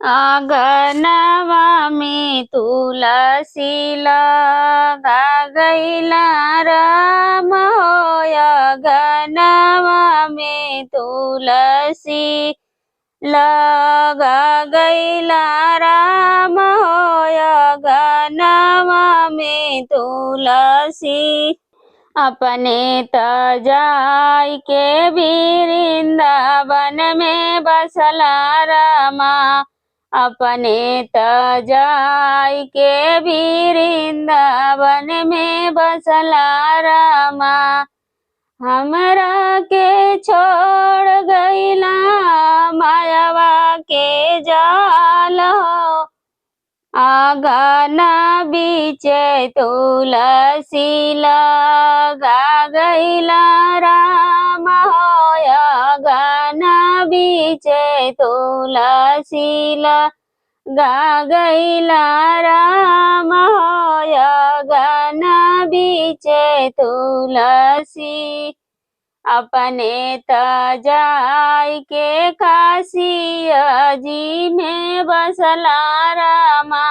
आंगनवा में तुलसी लगा गईला राम हो। आंगनवा में तुलसी लगा गईला राम हो। आंगनवा में तुलसी अपने तजाई के वृंदावन में बसला रामा। अपने तजाई के वृंदावन में बसला रामा। हमरा के छोड़ गईला मायावा के जाल हो। आंगना बीचे तुलसी लगा गईला राम हो। आंगना बीचे तुलसी लगा गईला राम हो। आंगना बीचे तुलसी अपने तजाई के काशिया जी में बसला रामा।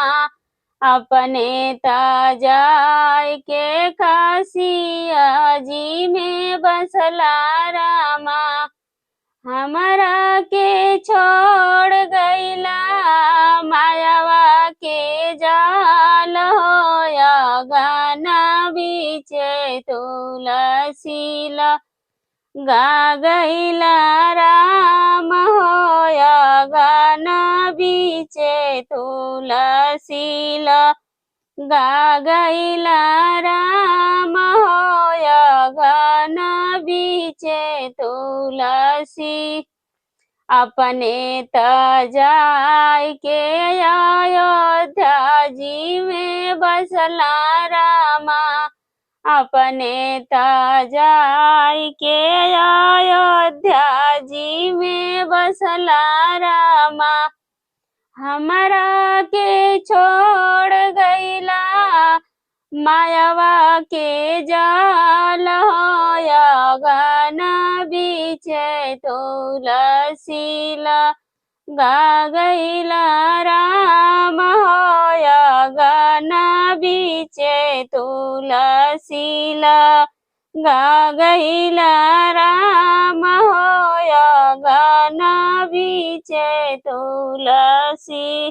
अपने तजाई के काशिया जी में बसला रामा। हमरा के छोड़ गईला मायावा के जाल हो। आंगना बीचे तुलसी लगा गईला राम हो। आंगना बीचे तुलसी लगा गईला राम हो। आंगना बीचे तुलसी अपने तजाई के अयोध्या जी में बसला रामा। अपने तजाई के अयोध्या जी में बसला रामा। हमरा के छोड़ गईला मायावा के जाल हो। आंगना बीचे तुलसी लगा गईला राम हो। आंगना बीचे तुलसी लगा गईला राम हो। आंगना बीचे तुलसी